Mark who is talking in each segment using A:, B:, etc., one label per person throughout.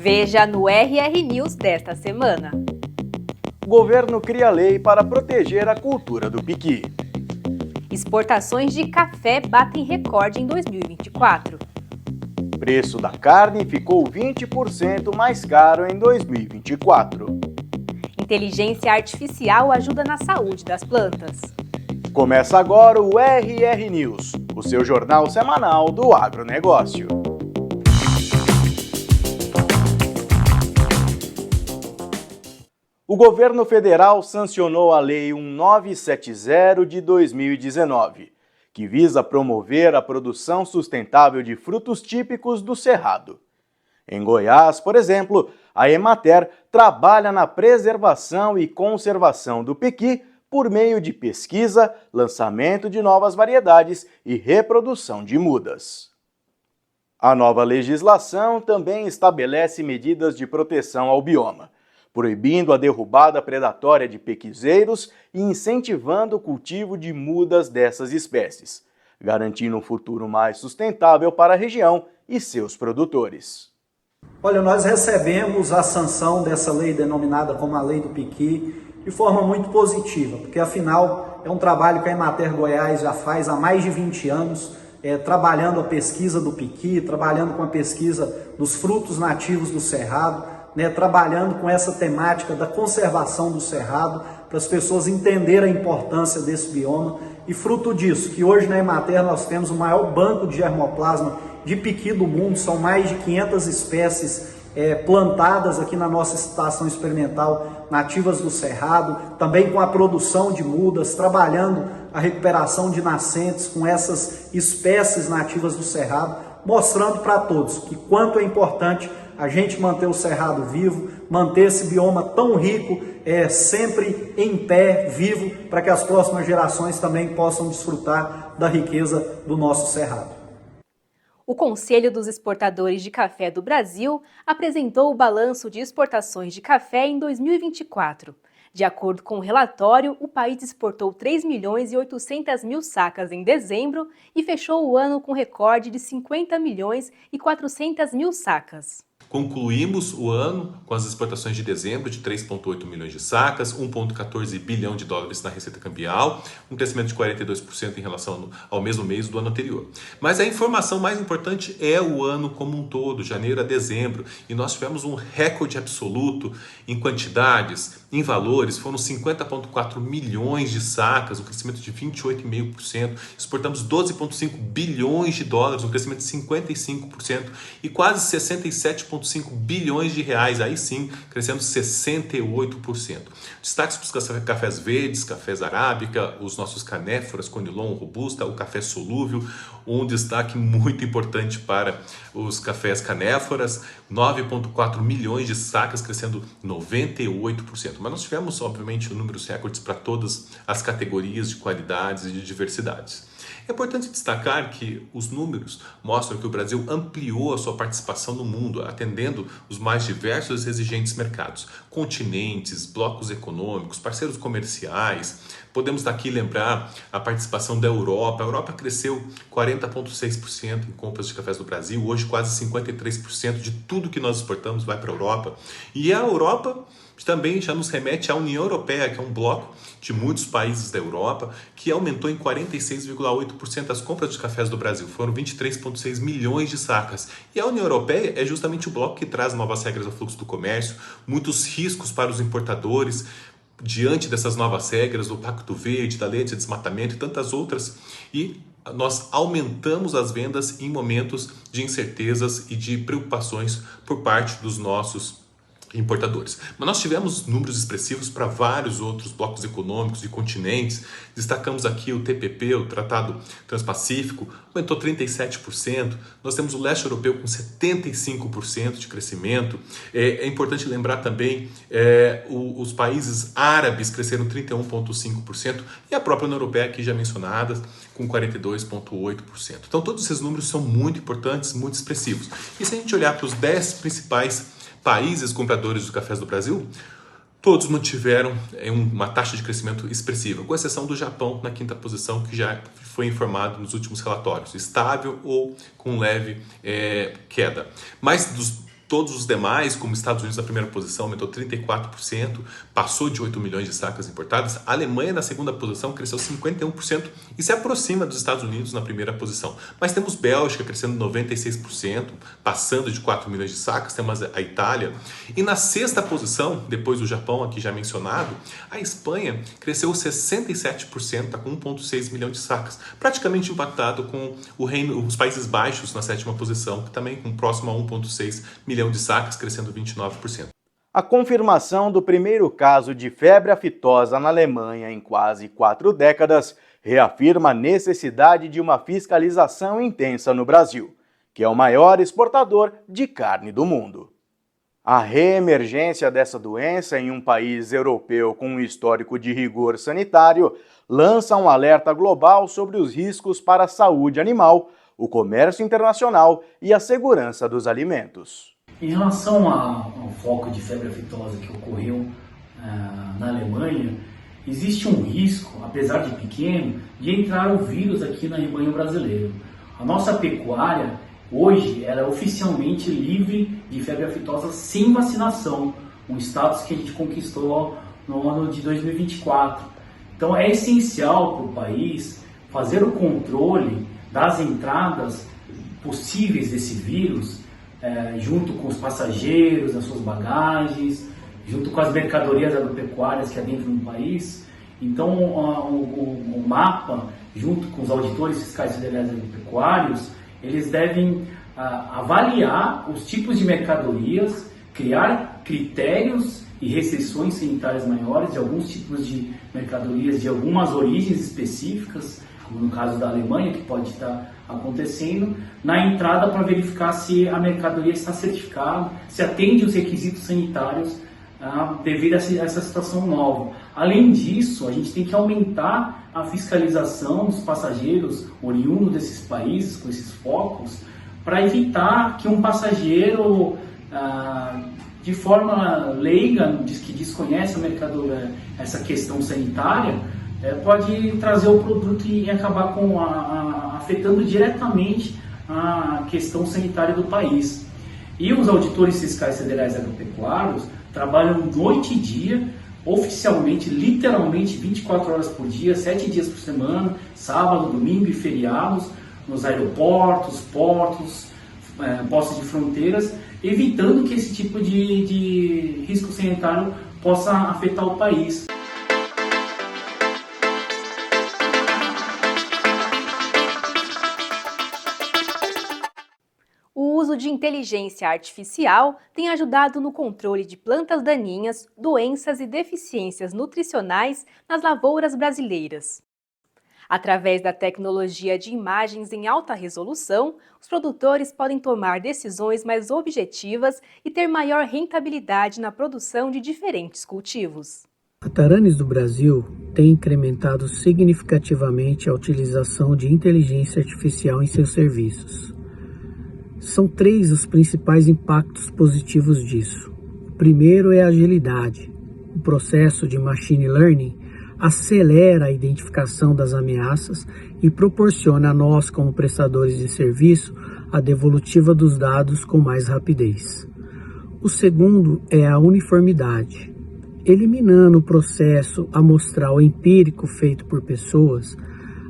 A: Veja no RR News desta semana.
B: O governo cria lei para proteger a cultura do piqui.
A: Exportações de café batem recorde em 2024.
B: Preço da carne ficou 20% mais caro em 2024.
A: Inteligência artificial ajuda na saúde das plantas.
B: Começa agora o RR News, o seu jornal semanal do agronegócio. O governo federal sancionou a Lei 1970 de 2019, que visa promover a produção sustentável de frutos típicos do Cerrado. Em Goiás, por exemplo, a Emater trabalha na preservação e conservação do piqui por meio de pesquisa, lançamento de novas variedades e reprodução de mudas. A nova legislação também estabelece medidas de proteção ao bioma, proibindo a derrubada predatória de pequizeiros e incentivando o cultivo de mudas dessas espécies, garantindo um futuro mais sustentável para a região e seus produtores.
C: Olha, nós recebemos a sanção dessa lei denominada como a Lei do Piqui de forma muito positiva, porque afinal é um trabalho que a Emater Goiás já faz há mais de 20 anos, trabalhando a pesquisa do piqui, trabalhando com a pesquisa dos frutos nativos do Cerrado, trabalhando com essa temática da conservação do Cerrado, para as pessoas entenderem a importância desse bioma. E fruto disso, que hoje na Emater nós temos o maior banco de germoplasma de piqui do mundo, são mais de 500 espécies plantadas aqui na nossa estação experimental nativas do Cerrado, também com a produção de mudas, trabalhando a recuperação de nascentes com essas espécies nativas do Cerrado, mostrando para todos que quanto é importante a gente manter o Cerrado vivo, manter esse bioma tão rico, sempre em pé, vivo, para que as próximas gerações também possam desfrutar da riqueza do nosso Cerrado.
A: O Conselho dos Exportadores de Café do Brasil apresentou o balanço de exportações de café em 2024. De acordo com o relatório, o país exportou 3.800.000 sacas em dezembro e fechou o ano com recorde de 50.400.000 sacas.
D: Concluímos o ano com as exportações de dezembro de 3,8 milhões de sacas, 1,14 bilhão de dólares na receita cambial, um crescimento de 42% em relação ao mesmo mês do ano anterior. Mas a informação mais importante é o ano como um todo, janeiro a dezembro, e nós tivemos um recorde absoluto em quantidades, em valores, foram 50,4 milhões de sacas, um crescimento de 28,5%, exportamos 12,5 bilhões de dólares, um crescimento de 55%, e quase 67,5 bilhões de reais, aí sim, crescendo 68%. Destaques para os cafés verdes, cafés arábica, os nossos canéforas, conilon, robusta, o café solúvel, um destaque muito importante para os cafés canéforas, 9,4 milhões de sacas, crescendo 98%. Mas nós tivemos, obviamente, números recordes para todas as categorias de qualidades e de diversidades. É importante destacar que os números mostram que o Brasil ampliou a sua participação no mundo, atendendo os mais diversos e exigentes mercados, continentes, blocos econômicos, parceiros comerciais. Podemos daqui lembrar a participação da Europa. A Europa cresceu 40,6% em compras de cafés do Brasil, hoje quase 53% de tudo que nós exportamos vai para a Europa. E a Europa também já nos remete à União Europeia, que é um bloco de muitos países da Europa, que aumentou em 46,8% as compras de cafés do Brasil. Foram 23,6 milhões de sacas. E a União Europeia é justamente o bloco que traz novas regras ao fluxo do comércio, muitos riscos para os importadores, diante dessas novas regras, do Pacto Verde, da Lei de Desmatamento e tantas outras. E nós aumentamos as vendas em momentos de incertezas e de preocupações por parte dos nossos importadores. Mas nós tivemos números expressivos para vários outros blocos econômicos e continentes. Destacamos aqui o TPP, o Tratado Transpacífico, aumentou 37%. Nós temos o leste europeu com 75% de crescimento. É importante lembrar também os países árabes cresceram 31,5% e a própria União Europeia, aqui já mencionada, com 42,8%. Então todos esses números são muito importantes, muito expressivos. E se a gente olhar para os 10 principais países compradores de cafés do Brasil, todos mantiveram uma taxa de crescimento expressiva, com exceção do Japão na quinta posição, que já foi informado nos últimos relatórios, estável ou com leve queda. Mas dos Todos os demais, como Estados Unidos na primeira posição, aumentou 34%, passou de 8 milhões de sacas importadas. A Alemanha na segunda posição cresceu 51% e se aproxima dos Estados Unidos na primeira posição. Mas temos Bélgica crescendo 96%, passando de 4 milhões de sacas. Temos a Itália. E na sexta posição, depois do Japão aqui já mencionado, a Espanha cresceu 67%, está com 1,6 milhão de sacas. Praticamente empatado com os Países Baixos na sétima posição, que também com próximo a 1,6 milhão de sacas, crescendo 29%.
B: A confirmação do primeiro caso de febre aftosa na Alemanha em quase 4 décadas reafirma a necessidade de uma fiscalização intensa no Brasil, que é o maior exportador de carne do mundo. A reemergência dessa doença em um país europeu com um histórico de rigor sanitário lança um alerta global sobre os riscos para a saúde animal, o comércio internacional e a segurança dos alimentos.
E: Em relação ao foco de febre aftosa que ocorreu na Alemanha, existe um risco, apesar de pequeno, de entrar o vírus aqui no rebanho brasileiro. A nossa pecuária, hoje, ela é oficialmente livre de febre aftosa sem vacinação, um status que a gente conquistou no ano de 2024. Então é essencial para o país fazer o controle das entradas possíveis desse vírus, junto com os passageiros, as suas bagagens, junto com as mercadorias agropecuárias que adentram no país. Então, o MAPA, junto com os auditores fiscais federais agropecuários, eles devem avaliar os tipos de mercadorias, criar critérios e restrições sanitárias maiores de alguns tipos de mercadorias de algumas origens específicas, como no caso da Alemanha, que pode estar acontecendo, na entrada para verificar se a mercadoria está certificada, se atende os requisitos sanitários devido a essa situação nova. Além disso, a gente tem que aumentar a fiscalização dos passageiros oriundos desses países, com esses focos, para evitar que um passageiro, de forma leiga, que desconhece a mercadoria, essa questão sanitária, pode trazer o produto e acabar afetando diretamente a questão sanitária do país. E os auditores fiscais federais agropecuários trabalham noite e dia, oficialmente, literalmente 24 horas por dia, 7 dias por semana, sábado, domingo e feriados, nos aeroportos, portos, postos de fronteiras, evitando que esse tipo de risco sanitário possa afetar o país.
A: O uso de inteligência artificial tem ajudado no controle de plantas daninhas, doenças e deficiências nutricionais nas lavouras brasileiras. Através da tecnologia de imagens em alta resolução, os produtores podem tomar decisões mais objetivas e ter maior rentabilidade na produção de diferentes cultivos.
F: A Taranis do Brasil tem incrementado significativamente a utilização de inteligência artificial em seus serviços. São 3 os principais impactos positivos disso. O primeiro é a agilidade. O processo de machine learning acelera a identificação das ameaças e proporciona a nós, como prestadores de serviço, a devolutiva dos dados com mais rapidez. O segundo é a uniformidade. Eliminando o processo amostral empírico feito por pessoas,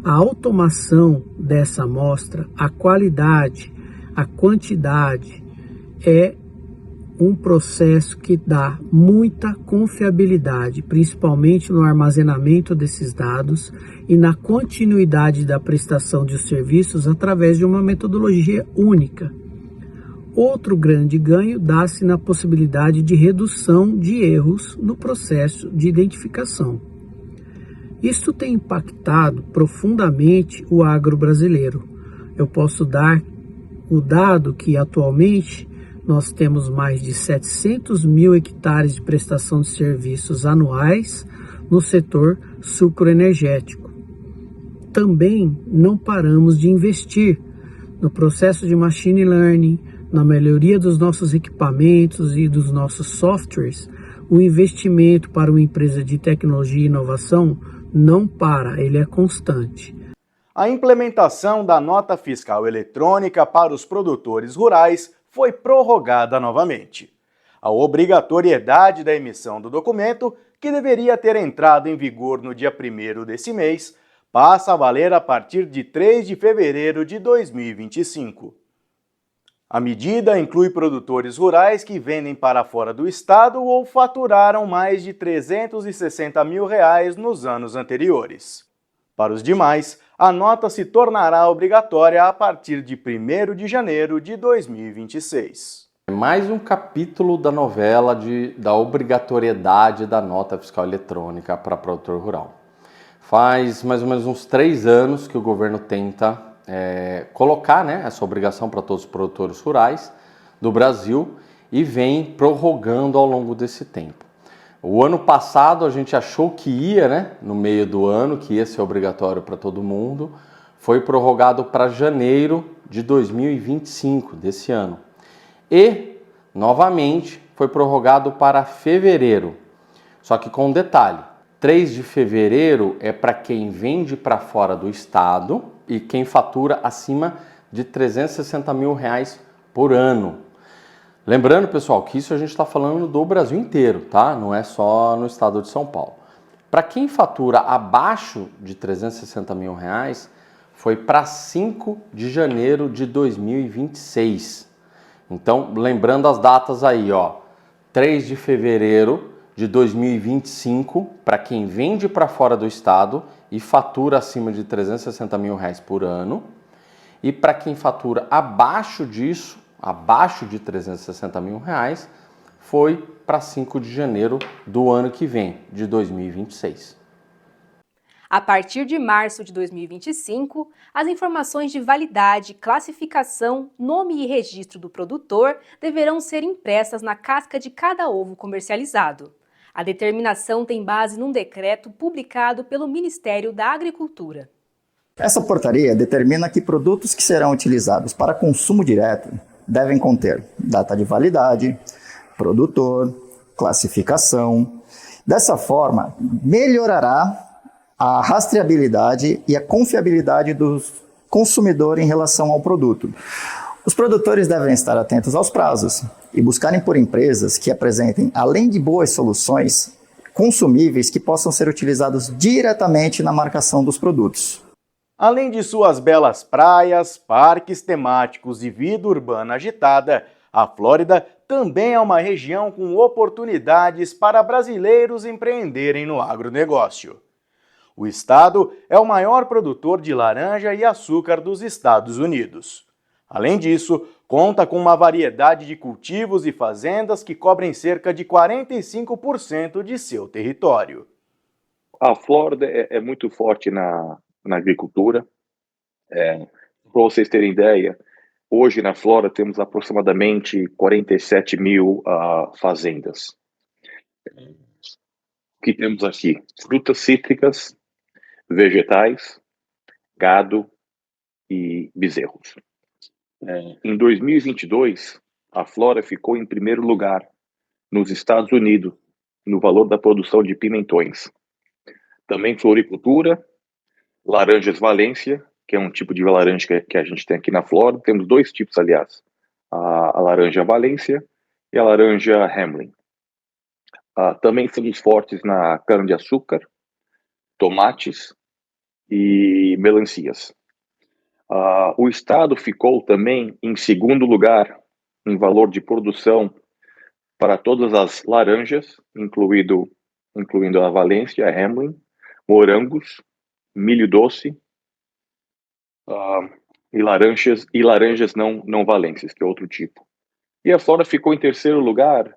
F: a automação dessa amostra, a qualidade, a quantidade é um processo que dá muita confiabilidade, principalmente no armazenamento desses dados e na continuidade da prestação de serviços através de uma metodologia única. Outro grande ganho dá-se na possibilidade de redução de erros no processo de identificação. Isto tem impactado profundamente o agro brasileiro. Eu posso dar o dado que atualmente nós temos mais de 700 mil hectares de prestação de serviços anuais no setor sucroenergético. Também não paramos de investir no processo de machine learning, na melhoria dos nossos equipamentos e dos nossos softwares. O investimento para uma empresa de tecnologia e inovação não para, ele é constante.
B: A implementação da nota fiscal eletrônica para os produtores rurais foi prorrogada novamente. A obrigatoriedade da emissão do documento, que deveria ter entrado em vigor no dia 1º desse mês, passa a valer a partir de 3 de fevereiro de 2025. A medida inclui produtores rurais que vendem para fora do estado ou faturaram mais de R$ 360 mil nos anos anteriores. Para os demais, a nota se tornará obrigatória a partir de 1º de janeiro de 2026.
G: Mais um capítulo da novela da obrigatoriedade da nota fiscal eletrônica para produtor rural. Faz mais ou menos uns 3 anos que o governo tenta colocar, essa obrigação para todos os produtores rurais do Brasil e vem prorrogando ao longo desse tempo. O ano passado a gente achou que ia, no meio do ano, que ia ser obrigatório para todo mundo, foi prorrogado para janeiro de 2025, desse ano. E, novamente, foi prorrogado para fevereiro, só que com um detalhe. 3 de fevereiro é para quem vende para fora do estado e quem fatura acima de R$ 360 mil por ano. Lembrando, pessoal, que isso a gente está falando do Brasil inteiro, tá? Não é só no estado de São Paulo. Para quem fatura abaixo de R$ 360 mil, foi para 5 de janeiro de 2026. Então, lembrando as datas aí, 3 de fevereiro de 2025, para quem vende para fora do estado e fatura acima de R$ 360 mil por ano. E para quem fatura abaixo disso, abaixo de R$ 360 mil, foi para 5 de janeiro do ano que vem, de 2026.
A: A partir de março de 2025, as informações de validade, classificação, nome e registro do produtor deverão ser impressas na casca de cada ovo comercializado. A determinação tem base num decreto publicado pelo Ministério da Agricultura.
H: Essa portaria determina que produtos que serão utilizados para consumo direto devem conter data de validade, produtor, classificação. Dessa forma, melhorará a rastreabilidade e a confiabilidade do consumidor em relação ao produto. Os produtores devem estar atentos aos prazos e buscarem por empresas que apresentem, além de boas soluções, consumíveis que possam ser utilizados diretamente na marcação dos produtos.
B: Além de suas belas praias, parques temáticos e vida urbana agitada, a Flórida também é uma região com oportunidades para brasileiros empreenderem no agronegócio. O estado é o maior produtor de laranja e açúcar dos Estados Unidos. Além disso, conta com uma variedade de cultivos e fazendas que cobrem cerca de 45% de seu território.
I: A Flórida é muito forte na agricultura. Para vocês terem ideia, hoje na Flórida temos aproximadamente 47 mil fazendas. O que temos aqui? Frutas cítricas, vegetais, gado e bezerros. Em 2022, a Flórida ficou em primeiro lugar nos Estados Unidos no valor da produção de pimentões. Também floricultura, laranjas Valência, que é um tipo de laranja que a gente tem aqui na Flórida. Temos 2 tipos, aliás, a laranja Valência e a laranja Hamlin. Também somos fortes na cana-de-açúcar, tomates e melancias. O estado ficou também em segundo lugar em valor de produção para todas as laranjas, incluindo a Valência, a Hamlin, morangos, milho doce e laranjas não valências, que é outro tipo. E a Flórida ficou em terceiro lugar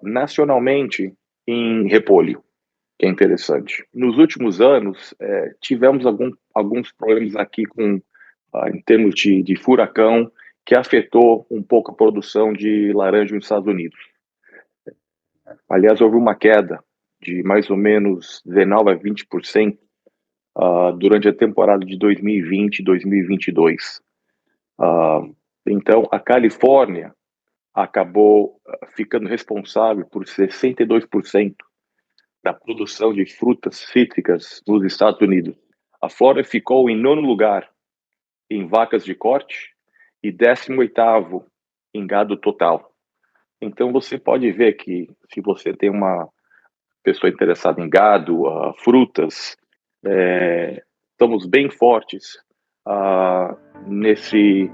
I: nacionalmente em repolho, que é interessante. Nos últimos anos, tivemos alguns problemas aqui em termos de furacão, que afetou um pouco a produção de laranja nos Estados Unidos. Aliás, houve uma queda de mais ou menos 19% a 20% durante a temporada de 2020 e 2022. Então, a Califórnia acabou ficando responsável por 62% da produção de frutas cítricas nos Estados Unidos. A Flórida ficou em 9º lugar em vacas de corte e 18º em gado total. Então você pode ver que se você tem uma pessoa interessada em gado, frutas, estamos bem fortes nesse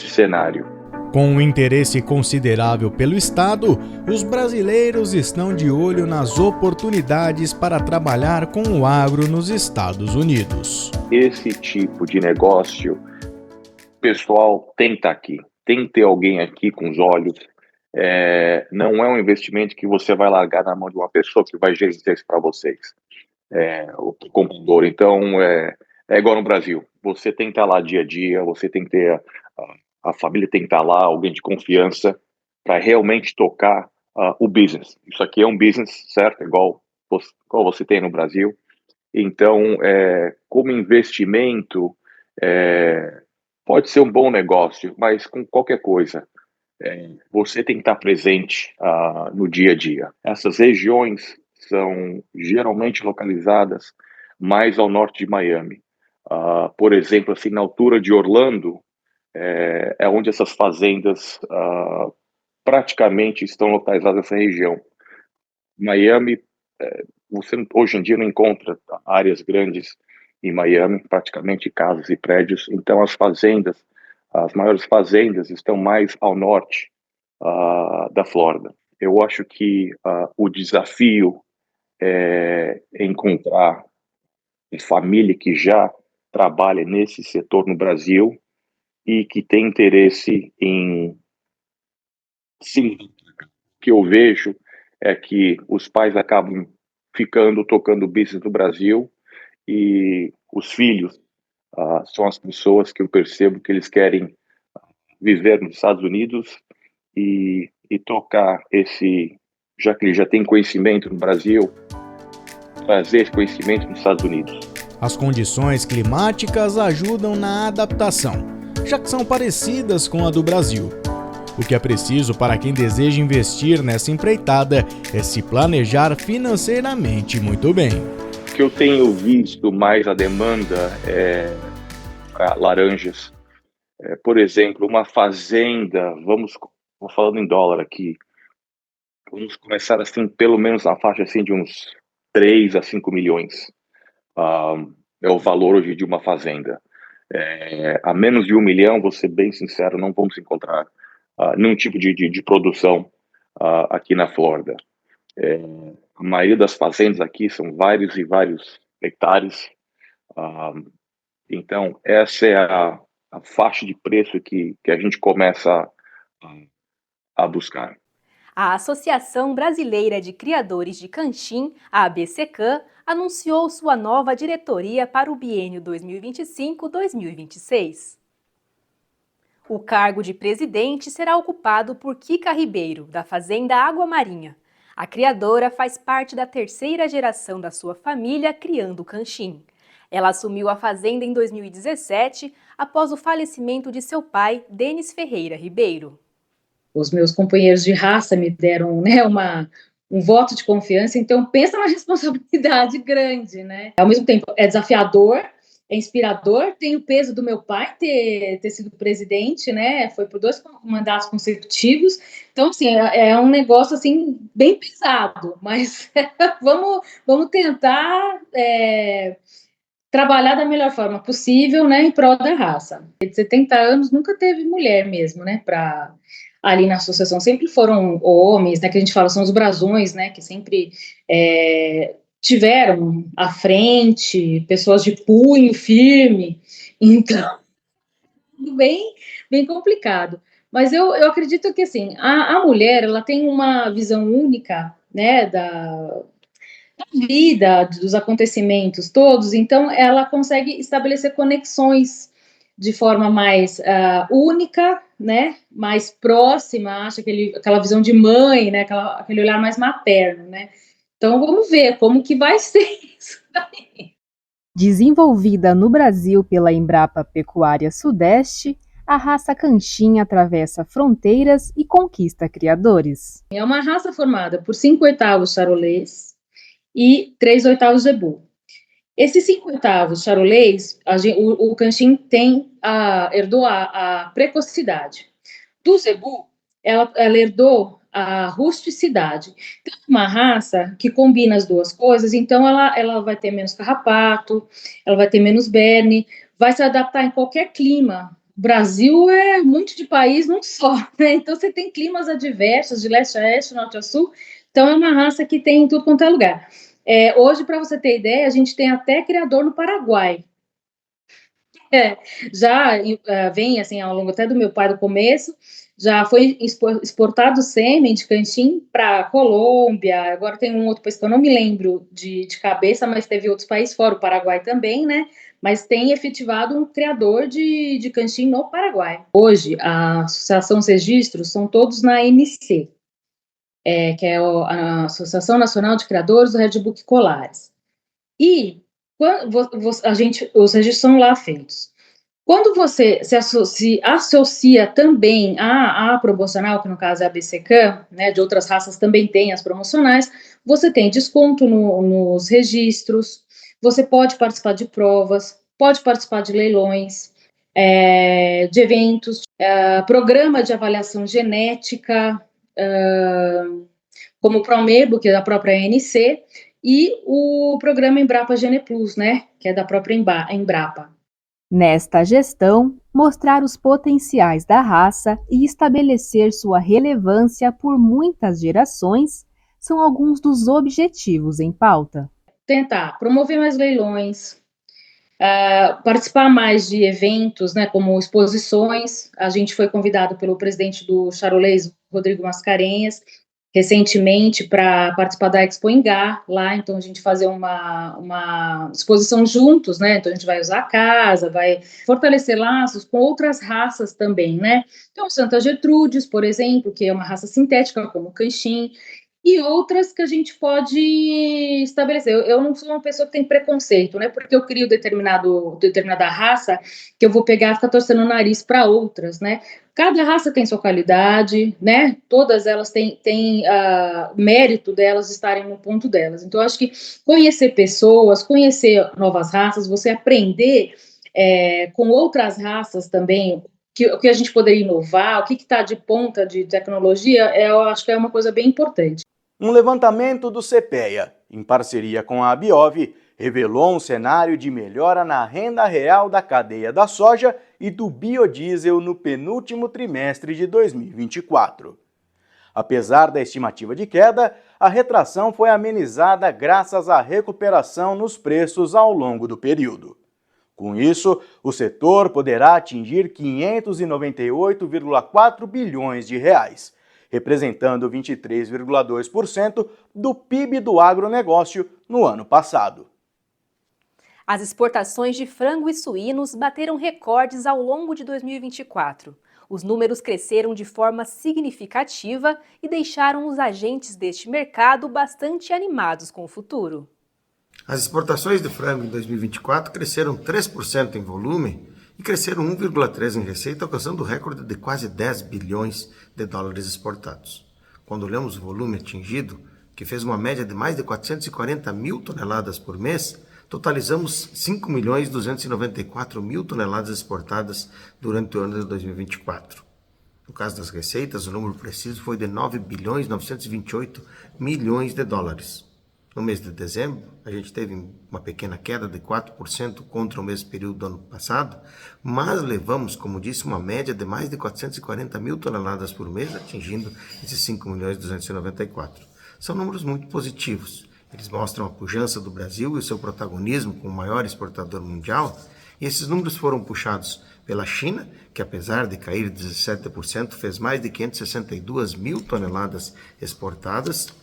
I: cenário.
J: Com um interesse considerável pelo Estado, os brasileiros estão de olho nas oportunidades para trabalhar com o agro nos Estados Unidos.
I: Esse tipo de negócio, pessoal, tem que estar aqui. Tem que ter alguém aqui com os olhos. Não é um investimento que você vai largar na mão de uma pessoa que vai gerenciar isso para vocês, o comprador. Então, é igual no Brasil. Você tem que estar lá dia a dia, você tem que ter... A família tem que estar lá, alguém de confiança, para realmente tocar o business. Isso aqui é um business, certo? Igual você tem no Brasil. Então, como investimento, pode ser um bom negócio, mas com qualquer coisa, você tem que estar presente no dia a dia. Essas regiões são geralmente localizadas mais ao norte de Miami. Por exemplo, assim, na altura de Orlando, é onde essas fazendas praticamente estão localizadas nessa região. Miami, você hoje em dia não encontra áreas grandes em Miami, praticamente casas e prédios. Então as maiores fazendas estão mais ao norte da Flórida. Eu acho que o desafio é encontrar uma família que já trabalha nesse setor no Brasil e que tem interesse em sim. O que eu vejo é que os pais acabam tocando business no Brasil, e os filhos são as pessoas que eu percebo que eles querem viver nos Estados Unidos e tocar já que eles já têm conhecimento no Brasil, trazer esse conhecimento nos Estados Unidos.
J: As condições climáticas ajudam na adaptação, já que são parecidas com a do Brasil. O que é preciso para quem deseja investir nessa empreitada é se planejar financeiramente muito bem.
I: O que eu tenho visto mais a demanda é laranjas. Por exemplo, uma fazenda, vou falando em dólar aqui, vamos começar assim, pelo menos na faixa assim, de uns 3 a 5 milhões. É o valor hoje de uma fazenda. A menos de 1 milhão, vou ser bem sincero, não vamos encontrar nenhum tipo de produção aqui na Flórida. A maioria das fazendas aqui são vários e vários hectares. Então, essa é a faixa de preço que a gente começa a buscar.
A: A Associação Brasileira de Criadores de Canchim, a ABCCAN, anunciou sua nova diretoria para o biênio 2025-2026. O cargo de presidente será ocupado por Kika Ribeiro, da Fazenda Água Marinha. A criadora faz parte da terceira geração da sua família criando canchim. Ela assumiu a fazenda em 2017, após o falecimento de seu pai, Denis Ferreira Ribeiro.
K: Os meus companheiros de raça me deram, né, um voto de confiança, então pensa na responsabilidade grande, né? Ao mesmo tempo é desafiador, é inspirador, tem o peso do meu pai ter sido presidente, né? Foi por 2 mandatos consecutivos, então assim, é um negócio assim bem pesado, mas vamos tentar trabalhar da melhor forma possível, né, em prol da raça. De 70 anos nunca teve mulher mesmo, né, ali na associação, sempre foram homens, né, que a gente fala, são os brasões, né, que sempre tiveram à frente, pessoas de punho firme, então, bem complicado. Mas eu acredito que, assim, a mulher, ela tem uma visão única, né, da vida, dos acontecimentos todos, então ela consegue estabelecer conexões de forma mais única, né, mais próxima, acho aquela visão de mãe, né, aquele olhar mais materno, né. Então vamos ver como que vai ser isso daí.
A: Desenvolvida no Brasil pela Embrapa Pecuária Sudeste, a raça canchim atravessa fronteiras e conquista criadores.
K: É uma raça formada por 5/8 charolês e 3/8 zebu. Esses 5/8 charolês, o canchim herdou a precocidade. do zebu, ela herdou a rusticidade. Então, uma raça que combina as duas coisas, então ela vai ter menos carrapato, ela vai ter menos berne, vai se adaptar em qualquer clima. O Brasil é um monte de país num só, né? Então você tem climas adversos, de leste a oeste, norte a sul, então é uma raça que tem em tudo quanto é lugar. Hoje, para você ter ideia, a gente tem até criador no Paraguai. Já vem assim ao longo até do meu pai do começo, já foi exportado sêmen de canchim para Colômbia, agora tem um outro país que eu não me lembro de cabeça, mas teve outros países fora, o Paraguai também, né? Mas tem efetivado um criador de canchim no Paraguai. Hoje, a associação, os registros são todos na ANC, que é a Associação Nacional de Criadores do Redbook Colares. E os registros são lá feitos. Quando você se associa também à promocional, que no caso é a BCCAM, né, de outras raças também tem as promocionais, você tem desconto nos registros, você pode participar de provas, pode participar de leilões, de eventos, programa de avaliação genética, como o Promebo, que é da própria ANC, e o programa Embrapa Gene Plus, né, que é da própria Embrapa.
A: Nesta gestão, mostrar os potenciais da raça e estabelecer sua relevância por muitas gerações são alguns dos objetivos em pauta.
K: Tentar promover mais leilões, participar mais de eventos, né, como exposições. A gente foi convidado pelo presidente do Charolês, Rodrigo Mascarenhas, recentemente para participar da Expo Ingá, lá, então a gente fazer uma exposição juntos, né, então a gente vai usar a casa, vai fortalecer laços com outras raças também, né, então Santa Gertrudes, por exemplo, que é uma raça sintética, como o canchim, e outras que a gente pode estabelecer. Eu não sou uma pessoa que tem preconceito, né, porque eu crio determinada raça, que eu vou pegar e ficar torcendo o nariz para outras, né. Cada raça tem sua qualidade, né, todas elas têm mérito delas estarem no ponto delas. Então, eu acho que conhecer pessoas, conhecer novas raças, você aprender com outras raças também, o que a gente poderia inovar, o que está de ponta de tecnologia, eu acho que é uma coisa bem importante.
B: Um levantamento do CPEA, em parceria com a Abiov, revelou um cenário de melhora na renda real da cadeia da soja e do biodiesel no penúltimo trimestre de 2024. Apesar da estimativa de queda, a retração foi amenizada graças à recuperação nos preços ao longo do período. Com isso, o setor poderá atingir 598,4 bilhões de reais, representando 23,2% do PIB do agronegócio no ano passado.
A: As exportações de frango e suínos bateram recordes ao longo de 2024. Os números cresceram de forma significativa e deixaram os agentes deste mercado bastante animados com o futuro.
L: As exportações de frango em 2024 cresceram 3% em volume e cresceram 1,3% em receita, alcançando o recorde de quase 10 bilhões de dólares exportados. Quando olhamos o volume atingido, que fez uma média de mais de 440 mil toneladas por mês, totalizamos 5.294.000 toneladas exportadas durante o ano de 2024. No caso das receitas, o número preciso foi de 9.928 milhões de dólares. No mês de dezembro, a gente teve uma pequena queda de 4% contra o mesmo período do ano passado, mas levamos, como disse, uma média de mais de 440 mil toneladas por mês, atingindo esses 5.294. São números muito positivos. Eles mostram a pujança do Brasil e o seu protagonismo como o maior exportador mundial, e esses números foram puxados pela China, que apesar de cair 17%, fez mais de 562 mil toneladas exportadas,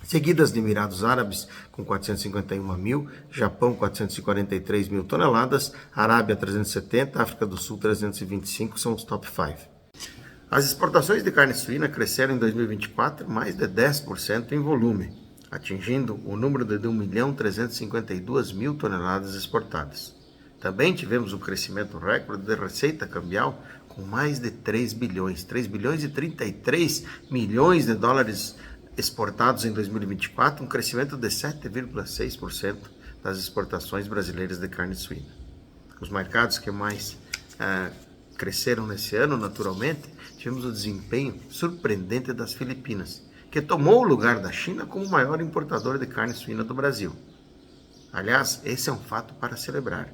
L: seguidas de Emirados Árabes com 451 mil, Japão 443 mil toneladas, Arábia 370, África do Sul 325 são os top 5. As exportações de carne suína cresceram em 2024 mais de 10% em volume, atingindo o número de 1.352.000 toneladas exportadas. Também tivemos um crescimento recorde de receita cambial com mais de 3 bilhões e 33 milhões de dólares exportados em 2024, um crescimento de 7,6% das exportações brasileiras de carne suína. Os mercados que mais cresceram nesse ano, naturalmente, tivemos o desempenho surpreendente das Filipinas, que tomou o lugar da China como o maior importador de carne suína do Brasil. Aliás, esse é um fato para celebrar.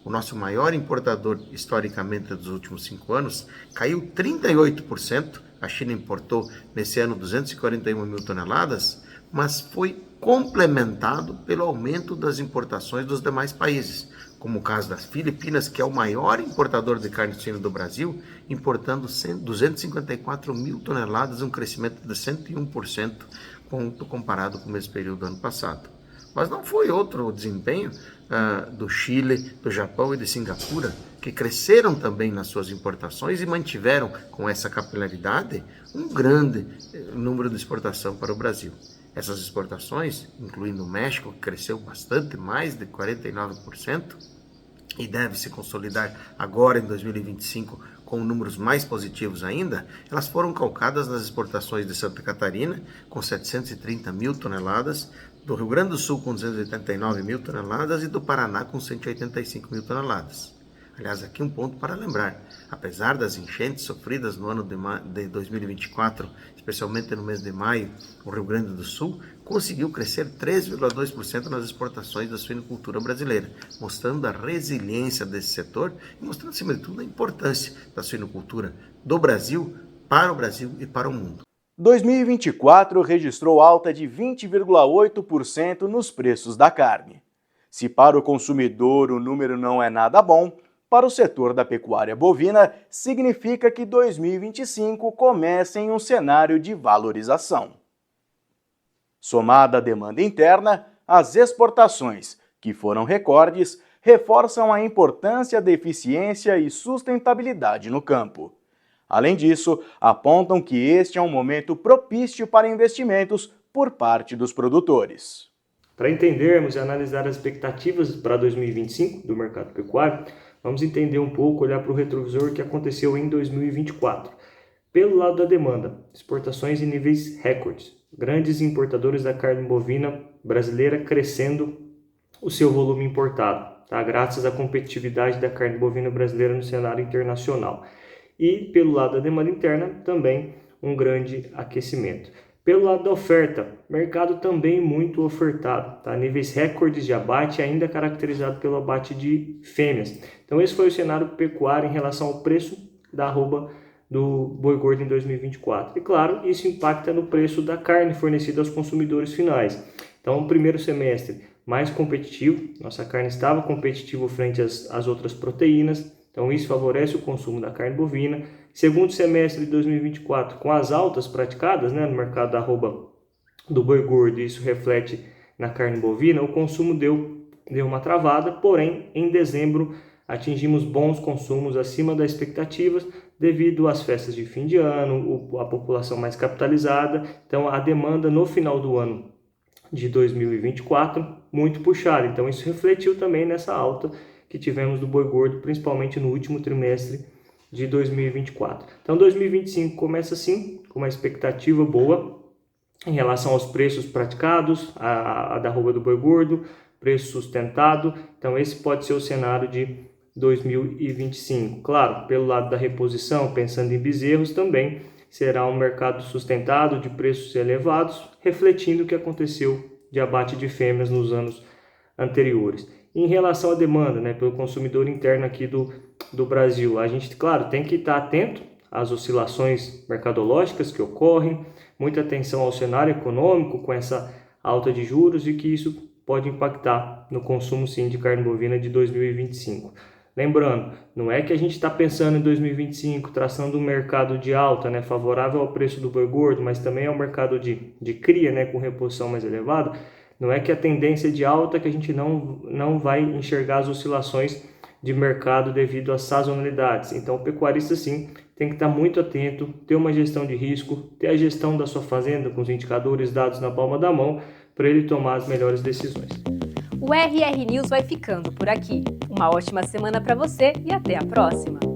L: O nosso maior importador, historicamente, dos últimos 5 anos, caiu 38%. A China importou, nesse ano, 241 mil toneladas, mas foi complementado pelo aumento das importações dos demais países, como o caso das Filipinas, que é o maior importador de carne suína do Brasil, importando 254 mil toneladas, um crescimento de 101% comparado com o mesmo período do ano passado. Mas não foi outro o desempenho do Chile, do Japão e de Singapura, que cresceram também nas suas importações e mantiveram com essa capilaridade um grande número de exportação para o Brasil. Essas exportações, incluindo o México, que cresceu bastante, mais de 49%, e deve se consolidar agora em 2025 com números mais positivos ainda, elas foram calcadas nas exportações de Santa Catarina, com 730 mil toneladas, do Rio Grande do Sul com 289 mil toneladas e do Paraná com 185 mil toneladas. Aliás, aqui um ponto para lembrar, apesar das enchentes sofridas no ano de 2024, especialmente no mês de maio, o Rio Grande do Sul conseguiu crescer 3,2% nas exportações da suinocultura brasileira, mostrando a resiliência desse setor e mostrando, acima de tudo, a importância da suinocultura do Brasil para o Brasil e para o mundo.
B: 2024 registrou alta de 20,8% nos preços da carne. Se para o consumidor o número não é nada bom, para o setor da pecuária bovina, significa que 2025 começa em um cenário de valorização. Somada à demanda interna, as exportações, que foram recordes, reforçam a importância da eficiência e sustentabilidade no campo. Além disso, apontam que este é um momento propício para investimentos por parte dos produtores.
M: Para entendermos e analisar as expectativas para 2025 do mercado pecuário, vamos entender um pouco, olhar para o retrovisor que aconteceu em 2024. Pelo lado da demanda, exportações em níveis recordes. Grandes importadores da carne bovina brasileira crescendo o seu volume importado, tá? Graças à competitividade da carne bovina brasileira no cenário internacional. E pelo lado da demanda interna, também um grande aquecimento. Pelo lado da oferta, mercado também muito ofertado, tá? Níveis recordes de abate, ainda caracterizado pelo abate de fêmeas. Então esse foi o cenário pecuário em relação ao preço da arroba do boi gordo em 2024. E claro, isso impacta no preço da carne fornecida aos consumidores finais. Então o primeiro semestre mais competitivo, nossa carne estava competitiva frente às outras proteínas, então isso favorece o consumo da carne bovina. Segundo semestre de 2024, com as altas praticadas, no mercado da arroba do boi gordo, isso reflete na carne bovina, o consumo deu uma travada, porém em dezembro atingimos bons consumos acima das expectativas devido às festas de fim de ano, a população mais capitalizada, então a demanda no final do ano de 2024 muito puxada, então isso refletiu também nessa alta que tivemos do boi gordo, principalmente no último trimestre de 2024. Então 2025 começa assim, com uma expectativa boa em relação aos preços praticados, a da arroba do boi gordo, preço sustentado, então esse pode ser o cenário de 2025. Claro, pelo lado da reposição, pensando em bezerros, também será um mercado sustentado de preços elevados, refletindo o que aconteceu de abate de fêmeas nos anos anteriores. Em relação à demanda, pelo consumidor interno aqui do Brasil, a gente, claro, tem que estar atento às oscilações mercadológicas que ocorrem, muita atenção ao cenário econômico com essa alta de juros e que isso pode impactar no consumo, sim, de carne bovina de 2025. Lembrando, não é que a gente está pensando em 2025, traçando um mercado de alta, favorável ao preço do boi gordo, mas também é um mercado de cria, com reposição mais elevada. Não é que a tendência de alta que a gente não vai enxergar as oscilações de mercado devido às sazonalidades. Então o pecuarista sim tem que estar muito atento, ter uma gestão de risco, ter a gestão da sua fazenda com os indicadores dados na palma da mão para ele tomar as melhores decisões.
A: O RR News vai ficando por aqui. Uma ótima semana para você e até a próxima!